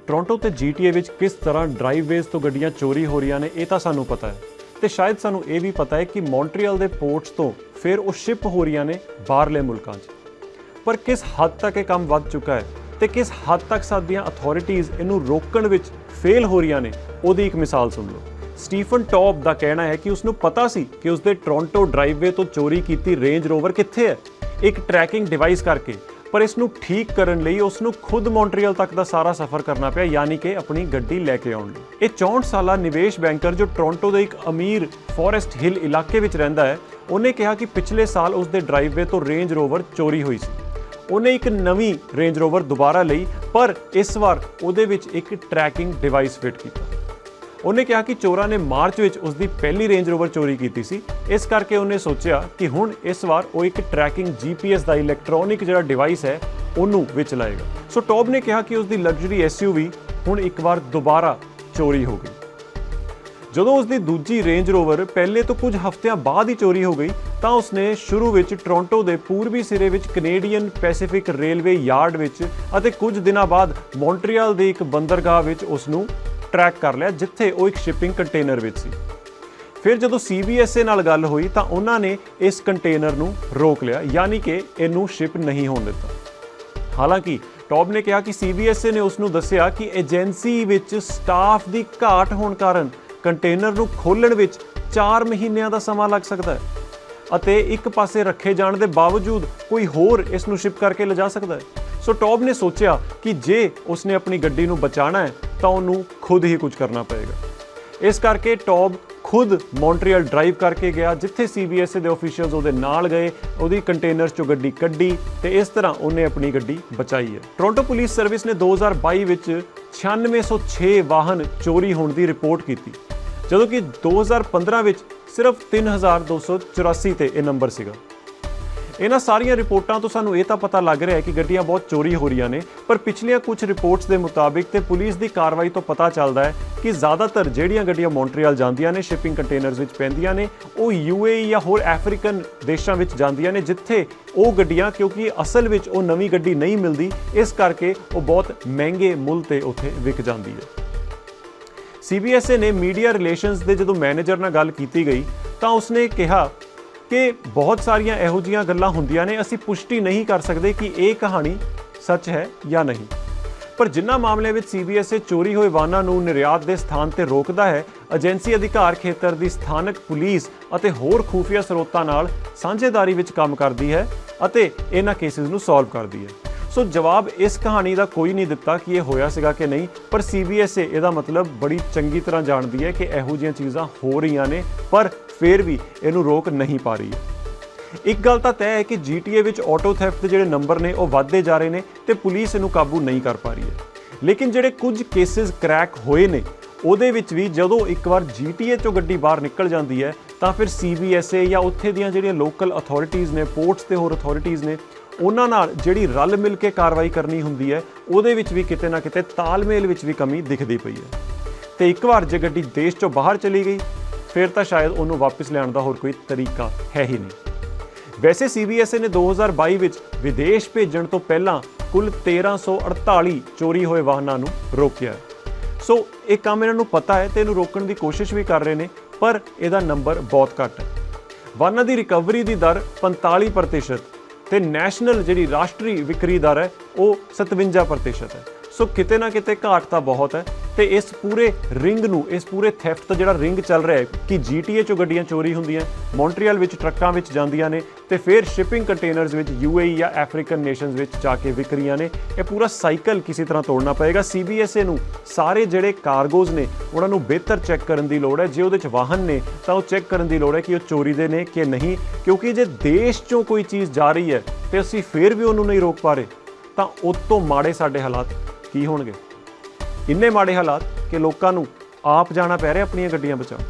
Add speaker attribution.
Speaker 1: Toronto ਤੇ GTA ਵਿੱਚ ਕਿਸ ਤਰ੍ਹਾਂ ਡਰਾਈਵਵੇਜ਼ ਤੋਂ ਗੱਡੀਆਂ ਚੋਰੀ ਹੋ ਰਹੀਆਂ ਨੇ ਇਹ ਤਾਂ ਸਾਨੂੰ ਪਤਾ ਹੈ ਤੇ ਸ਼ਾਇਦ ਸਾਨੂੰ ਇਹ ਵੀ ਪਤਾ ਹੈ ਕਿ ਮੌਂਟਰੀਅਲ ਦੇ ਪੋਰਟਸ ਤੋਂ ਫਿਰ ਉਹ ਸ਼ਿਪ ਹੋ ਰਹੀਆਂ ਨੇ ਬਾਹਰਲੇ ਮੁਲਕਾਂ 'ਚ। ਪਰ ਕਿਸ ਹੱਦ ਤੱਕ ਇਹ ਕੰਮ ਵੱਧ ਚੁੱਕਾ ਹੈ ਤੇ ਕਿਸ ਹੱਦ ਤੱਕ ਸਾਡੀਆਂ ਅਥਾਰਟੀਜ਼ ਇਹਨੂੰ ਰੋਕਣ ਵਿੱਚ ਫੇਲ ਹੋ ਰਹੀਆਂ ਨੇ ਉਹਦੀ ਇੱਕ ਮਿਸਾਲ ਸੁਣ ਲਓ। ਸਟੀਫਨ ਟੌਪ ਦਾ ਕਹਿਣਾ ਹੈ ਕਿ ਉਸਨੂੰ ਪਤਾ ਸੀ ਕਿ ਉਸਦੇ ਟੋਰਾਂਟੋ ਡਰਾਈਵਵੇ ਤੋਂ ਚੋਰੀ ਕੀਤੀ ਰੇਂਜ ਰੋਵਰ ਕਿੱਥੇ ਹੈ, ਇੱਕ ਟਰੈਕਿੰਗ ਡਿਵਾਈਸ ਕਰਕੇ। ਪਰ ਇਸ ਨੂੰ ਠੀਕ ਕਰਨ ਲਈ ਉਸ ਨੂੰ ਖੁਦ ਮੌਂਟਰੀਅਲ ਤੱਕ ਦਾ ਸਾਰਾ ਸਫ਼ਰ ਕਰਨਾ ਪਿਆ, ਯਾਨੀ ਕਿ ਆਪਣੀ ਗੱਡੀ ਲੈ ਕੇ ਆਉਣ ਲਈ। ਇਹ 64 ਸਾਲਾ ਨਿਵੇਸ਼ ਬੈਂਕਰ ਜੋ ਟੋਰਾਂਟੋ ਦੇ ਇੱਕ ਅਮੀਰ ਫੋਰੈਸਟ ਹਿੱਲ ਇਲਾਕੇ ਵਿੱਚ ਰਹਿੰਦਾ ਹੈ, ਉਹਨੇ ਕਿਹਾ ਕਿ ਪਿਛਲੇ ਸਾਲ ਉਸਦੇ ਡਰਾਈਵਵੇ ਤੋਂ ਰੇਂਜ ਰੋਵਰ ਚੋਰੀ ਹੋਈ ਸੀ। ਉਹਨੇ ਇੱਕ ਨਵੀਂ ਰੇਂਜ ਰੋਵਰ ਦੁਬਾਰਾ ਲਈ, ਪਰ ਇਸ ਵਾਰ ਉਹਦੇ ਵਿੱਚ ਇੱਕ ਟਰੈਕਿੰਗ ਡਿਵਾਈਸ ਫਿੱਟ ਕੀਤਾ। ਉਹਨੇ ਕਿਹਾ ਕਿ ਚੋਰਾਂ ਨੇ ਮਾਰਚ ਵਿੱਚ ਉਸਦੀ ਪਹਿਲੀ ਰੇਂਜ ਰੋਵਰ ਚੋਰੀ ਕੀਤੀ ਸੀ, ਇਸ ਕਰਕੇ ਉਹਨੇ ਸੋਚਿਆ ਕਿ ਹੁਣ ਇਸ ਵਾਰ ਉਹ ਇੱਕ ਟਰੈਕਿੰਗ GPS ਦਾ ਇਲੈਕਟ੍ਰੋਨਿਕ ਜਿਹੜਾ ਡਿਵਾਈਸ ਹੈ ਉਹਨੂੰ ਵਿੱਚ ਲਾਏਗਾ। ਸੋ ਟੌਪ ਨੇ ਕਿਹਾ ਕਿ ਉਸਦੀ ਲਗਜ਼ਰੀ SUV ਹੁਣ ਇੱਕ ਵਾਰ ਦੁਬਾਰਾ ਚੋਰੀ ਹੋ ਗਈ। ਜਦੋਂ ਉਸਦੀ ਦੂਜੀ ਰੇਂਜ ਰੋਵਰ ਪਹਿਲੇ ਤੋਂ ਕੁਝ ਹਫ਼ਤਿਆਂ ਬਾਅਦ ਹੀ ਚੋਰੀ ਹੋ ਗਈ ਤਾਂ ਉਸਨੇ ਸ਼ੁਰੂ ਵਿੱਚ ਟੋਰਾਂਟੋ ਦੇ ਪੂਰਬੀ ਸਿਰੇ ਵਿੱਚ ਕੈਨੇਡੀਅਨ ਪੈਸੀਫਿਕ ਰੇਲਵੇ ਯਾਰਡ ਵਿੱਚ ਅਤੇ ਕੁਝ ਦਿਨਾਂ ਬਾਅਦ ਮੌਂਟਰੀਅਲ ਦੇ ਇੱਕ ਬੰਦਰਗਾਹ ਵਿੱਚ ਉਸ ਨੂੰ ਟਰੈਕ ਕਰ ਲਿਆ, ਜਿੱਥੇ ਉਹ ਇੱਕ ਸ਼ਿਪਿੰਗ ਕੰਟੇਨਰ ਵਿੱਚ ਸੀ। ਫਿਰ ਜਦੋਂ CBSA ਨਾਲ ਗੱਲ ਹੋਈ ਤਾਂ ਉਹਨਾਂ ਨੇ ਇਸ ਕੰਟੇਨਰ ਨੂੰ ਰੋਕ ਲਿਆ, ਯਾਨੀ ਕਿ ਇਹਨੂੰ ਸ਼ਿਪ ਨਹੀਂ ਹੋਣ ਦਿੱਤਾ। ਹਾਲਾਂਕਿ ਟੌਪ ਨੇ ਕਿਹਾ ਕਿ CBSA ਨੇ ਉਸ ਨੂੰ ਦੱਸਿਆ ਕਿ ਏਜੰਸੀ ਵਿੱਚ ਸਟਾਫ ਦੀ ਘਾਟ ਹੋਣ ਕਾਰਨ ਕੰਟੇਨਰ ਨੂੰ ਖੋਲ੍ਹਣ ਵਿੱਚ 4 ਮਹੀਨਿਆਂ ਦਾ ਸਮਾਂ ਲੱਗ ਸਕਦਾ ਹੈ ਅਤੇ ਇੱਕ ਪਾਸੇ ਰੱਖੇ ਜਾਣ ਦੇ ਬਾਵਜੂਦ ਕੋਈ ਹੋਰ ਇਸ ਨੂੰ ਸ਼ਿਪ ਕਰਕੇ ਲਿਜਾ ਸਕਦਾ ਹੈ। ਸੋ ਟੌਪ ਨੇ ਸੋਚਿਆ ਕਿ ਜੇ ਉਸਨੇ ਆਪਣੀ ਗੱਡੀ ਨੂੰ ਬਚਾਉਣਾ ਹੈ ਤਾਂ ਉਹਨੂੰ ਖੁਦ ਹੀ ਕੁਝ ਕਰਨਾ ਪਏਗਾ। ਇਸ ਕਰਕੇ ਟੌਪ ਖੁਦ ਮੌਂਟਰੀਅਲ ਡਰਾਈਵ ਕਰਕੇ ਗਿਆ, ਜਿੱਥੇ CBSA ਦੇ ਆਫੀਸ਼ੀਅਲਸ ਉਹਦੇ ਨਾਲ ਗਏ, ਉਹਦੀ ਕੰਟੇਨਰ 'ਚੋਂ ਗੱਡੀ ਕੱਢੀ ਤੇ ਇਸ ਤਰ੍ਹਾਂ ਉਹਨੇ ਆਪਣੀ ਗੱਡੀ ਬਚਾਈ ਹੈ। ਟੋਰਾਂਟੋ ਪੁਲਿਸ ਸਰਵਿਸ ਨੇ 2022 ਵਿੱਚ 9606 ਵਾਹਨ ਚੋਰੀ ਹੋਣ ਦੀ ਰਿਪੋਰਟ ਕੀਤੀ, ਜਦੋਂ ਕਿ 2015 ਵਿੱਚ ਸਿਰਫ 3284 ਤੇ ਇਹ ਨੰਬਰ ਸੀਗਾ। ਇਹਨਾਂ ਸਾਰੀਆਂ ਰਿਪੋਰਟਾਂ ਤੋਂ ਸਾਨੂੰ ਇਹ ਤਾਂ ਪਤਾ ਲੱਗ ਰਿਹਾ ਹੈ ਕਿ ਗੱਡੀਆਂ ਬਹੁਤ ਚੋਰੀ ਹੋ ਰਹੀਆਂ ਨੇ, ਪਰ ਪਿਛਲੀਆਂ ਕੁਝ ਰਿਪੋਰਟਸ ਦੇ ਮੁਤਾਬਿਕ ਤੇ ਪੁਲਿਸ ਦੀ ਕਾਰਵਾਈ ਤੋਂ ਪਤਾ ਚੱਲਦਾ ਹੈ ਕਿ ਜ਼ਿਆਦਾਤਰ ਜਿਹੜੀਆਂ ਗੱਡੀਆਂ ਮੌਂਟਰੀਅਲ ਜਾਂਦੀਆਂ ਨੇ, ਸ਼ਿਪਿੰਗ ਕੰਟੇਨਰਸ ਵਿੱਚ ਪੈਂਦੀਆਂ ਨੇ, ਉਹ UAE ਜਾਂ ਹੋਰ ਅਫਰੀਕਨ ਦੇਸ਼ਾਂ ਵਿੱਚ ਜਾਂਦੀਆਂ ਨੇ, ਜਿੱਥੇ ਉਹ ਗੱਡੀਆਂ ਕਿਉਂਕਿ ਅਸਲ ਵਿੱਚ ਉਹ ਨਵੀਂ ਗੱਡੀ ਨਹੀਂ ਮਿਲਦੀ, ਇਸ ਕਰਕੇ ਉਹ ਬਹੁਤ ਮਹਿੰਗੇ ਮੁੱਲ ਤੇ ਉੱਥੇ ਵਿਕ ਜਾਂਦੀ ਹੈ। CBSA ਨੇ ਮੀਡੀਆ ਰਿਲੇਸ਼ਨਸ ਦੇ ਜਦੋਂ ਮੈਨੇਜਰ ਨਾਲ ਗੱਲ ਕੀਤੀ ਗਈ ਤਾਂ ਉਸਨੇ ਕਿਹਾ ਕਿ ਬਹੁਤ ਸਾਰੀਆਂ ਇਹੋ ਜਿਹੀਆਂ ਗੱਲਾਂ ਹੁੰਦੀਆਂ ਨੇ, ਅਸੀਂ ਪੁਸ਼ਟੀ ਨਹੀਂ ਕਰ ਸਕਦੇ ਕਿ ਇਹ ਕਹਾਣੀ ਸੱਚ ਹੈ ਜਾਂ ਨਹੀਂ। ਪਰ ਜਿਨ੍ਹਾਂ ਮਾਮਲਿਆਂ ਵਿੱਚ CBSA ਚੋਰੀ ਹੋਏ ਵਾਹਨਾਂ ਨੂੰ ਨਿਰਯਾਤ ਦੇ ਸਥਾਨ ਤੇ ਰੋਕਦਾ ਹੈ, ਏਜੰਸੀ ਅਧਿਕਾਰ ਖੇਤਰ ਦੀ ਸਥਾਨਕ ਪੁਲਿਸ ਅਤੇ ਹੋਰ ਖੂਫੀਆ ਸਰੋਤਾਂ ਨਾਲ ਸਾਂਝੇਦਾਰੀ ਵਿੱਚ ਕੰਮ ਕਰਦੀ ਹੈ ਅਤੇ ਇਹਨਾਂ ਕੇਸਿਸ ਨੂੰ ਸੋਲਵ ਕਰਦੀ ਹੈ। ਸੋ ਜਵਾਬ ਇਸ ਕਹਾਣੀ ਦਾ ਕੋਈ ਨਹੀਂ ਦਿੱਤਾ ਕਿ ਇਹ ਹੋਇਆ ਸੀਗਾ ਕਿ ਨਹੀਂ, ਪਰ CBSA ਇਹਦਾ ਮਤਲਬ ਬੜੀ ਚੰਗੀ ਤਰ੍ਹਾਂ ਜਾਣਦੀ ਹੈ ਕਿ ਇਹੋ ਜਿਹੀਆਂ ਚੀਜ਼ਾਂ ਹੋ ਰਹੀਆਂ ਨੇ, ਪਰ ਫਿਰ ਵੀ ਇਹਨੂੰ ਰੋਕ ਨਹੀਂ ਪਾ ਰਹੀ ਹੈ। ਇੱਕ ਗੱਲ ਤਾਂ ਤੈਅ ਹੈ ਕਿ GTA ਵਿੱਚ ਆਟੋ ਥੈਫਟ ਦੇ ਜਿਹੜੇ ਨੰਬਰ ਨੇ ਉਹ ਵੱਧਦੇ ਜਾ ਰਹੇ ਨੇ ਤੇ ਪੁਲਿਸ ਇਹਨੂੰ ਕਾਬੂ ਨਹੀਂ ਕਰ ਪਾ ਰਹੀ ਹੈ। ਲੇਕਿਨ ਜਿਹੜੇ ਕੁਝ ਕੇਸਿਸ ਕ੍ਰੈਕ ਹੋਏ ਨੇ ਉਹਦੇ ਵਿੱਚ ਵੀ ਜਦੋਂ ਇੱਕ ਵਾਰ GTA ਚੋਂ ਗੱਡੀ ਬਾਹਰ ਨਿਕਲ ਜਾਂਦੀ ਹੈ ਤਾਂ ਫਿਰ CBSA ਜਾਂ ਉੱਥੇ ਦੀਆਂ ਜਿਹੜੀਆਂ ਲੋਕਲ ਅਥਾਰਟੀਜ਼ ਨੇ, ਪੋਰਟਸ ਤੇ ਹੋਰ ਅਥਾਰਟੀਜ਼ ਨੇ, ਉਹਨਾਂ ਨਾਲ ਜਿਹੜੀ ਰਲ ਮਿਲ ਕੇ ਕਾਰਵਾਈ ਕਰਨੀ ਹੁੰਦੀ ਹੈ, ਉਹਦੇ ਵਿੱਚ ਵੀ ਕਿਤੇ ਨਾ ਕਿਤੇ ਤਾਲਮੇਲ ਵਿੱਚ ਵੀ ਕਮੀ ਦਿਖਦੀ ਪਈ ਹੈ। ਤੇ ਇੱਕ ਵਾਰ ਜੇ ਗੱਡੀ ਦੇਸ਼ ਚੋਂ ਬਾਹਰ ਚਲੀ ਗਈ ਫਿਰ ਤਾਂ ਸ਼ਾਇਦ ਉਹਨੂੰ ਵਾਪਸ ਲਿਆਉਣ ਦਾ ਹੋਰ ਕੋਈ ਤਰੀਕਾ ਹੈ ਹੀ ਨਹੀਂ। ਵੈਸੇ CBSA ਨੇ 2022 ਵਿੱਚ ਵਿਦੇਸ਼ ਭੇਜਣ ਤੋਂ ਪਹਿਲਾਂ ਕੁੱਲ 1348 ਚੋਰੀ ਹੋਏ ਵਾਹਨਾਂ ਨੂੰ ਰੋਕਿਆ। ਸੋ ਇਹ ਕੰਮ ਇਹਨਾਂ ਨੂੰ ਪਤਾ ਹੈ ਤੇ ਇਹਨੂੰ ਰੋਕਣ ਦੀ ਕੋਸ਼ਿਸ਼ ਵੀ ਕਰ ਰਹੇ ਨੇ, ਪਰ ਇਹਦਾ ਨੰਬਰ ਬਹੁਤ ਘੱਟ ਹੈ। ਵਾਹਨਾਂ ਦੀ ਰਿਕਵਰੀ ਦੀ ਦਰ 45% ਤੇ ਨੈਸ਼ਨਲ ਜਿਹੜੀ ਰਾਸ਼ਟਰੀ ਵਿਕਰੀ ਦਰ ਹੈ ਉਹ 57% ਹੈ। ਸੋ ਕਿਤੇ ਨਾ ਕਿਤੇ ਘਾਟ ਤਾਂ ਬਹੁਤ ਹੈ ਤੇ ਇਸ ਪੂਰੇ ਰਿੰਗ ਨੂੰ, ਇਸ ਪੂਰੇ ਥੈਫਟ ਦਾ ਜਿਹੜਾ ਰਿੰਗ ਚੱਲ ਰਿਹਾ ਹੈ ਕਿ GTA ਚੋਂ ਗੱਡੀਆਂ ਚੋਰੀ ਹੁੰਦੀਆਂ, ਮੌਂਟਰੀਅਲ ਵਿੱਚ ਟਰੱਕਾਂ ਵਿੱਚ ਜਾਂਦੀਆਂ ਨੇ ਤੇ ਫਿਰ ਸ਼ਿਪਿੰਗ ਕੰਟੇਨਰਸ ਵਿੱਚ UAE ਜਾਂ ਅਫਰੀਕਨ ਨੇਸ਼ਨਸ ਵਿੱਚ ਜਾ ਕੇ ਵਿਕ ਰਹੀਆਂ ਨੇ, ਇਹ ਪੂਰਾ ਸਾਈਕਲ ਕਿਸੇ ਤਰ੍ਹਾਂ ਤੋੜਨਾ ਪਏਗਾ। CBSA ਨੂੰ ਸਾਰੇ ਜਿਹੜੇ ਕਾਰਗੋਜ਼ ਨੇ ਉਹਨਾਂ ਨੂੰ ਬਿਹਤਰ ਚੈੱਕ ਕਰਨ ਦੀ ਲੋੜ ਹੈ। ਜੇ ਉਹਦੇ 'ਚ ਵਾਹਨ ਨੇ ਤਾਂ ਉਹ ਚੈੱਕ ਕਰਨ ਦੀ ਲੋੜ ਹੈ ਕਿ ਉਹ ਚੋਰੀ ਦੇ ਨੇ ਕਿ ਨਹੀਂ, ਕਿਉਂਕਿ ਜੇ ਦੇਸ਼ 'ਚੋਂ ਕੋਈ ਚੀਜ਼ ਜਾ ਰਹੀ ਹੈ ਤੇ ਅਸੀਂ ਫਿਰ ਵੀ ਉਹਨੂੰ ਨਹੀਂ ਰੋਕ ਪਾ ਰਹੇ ਤਾਂ ਉਸ ਤੋਂ ਮਾੜੇ ਸਾਡੇ ਹਾਲਾਤ ਕੀ ਹੋਣਗੇ। ਇੰਨੇ ਮਾੜੇ ਹਾਲਾਤ ਕਿ ਲੋਕਾਂ ਨੂੰ ਆਪ ਜਾਣਾ ਪੈ ਰਿਹਾ ਆਪਣੀਆਂ ਗੱਡੀਆਂ ਬਚਾਉਣ।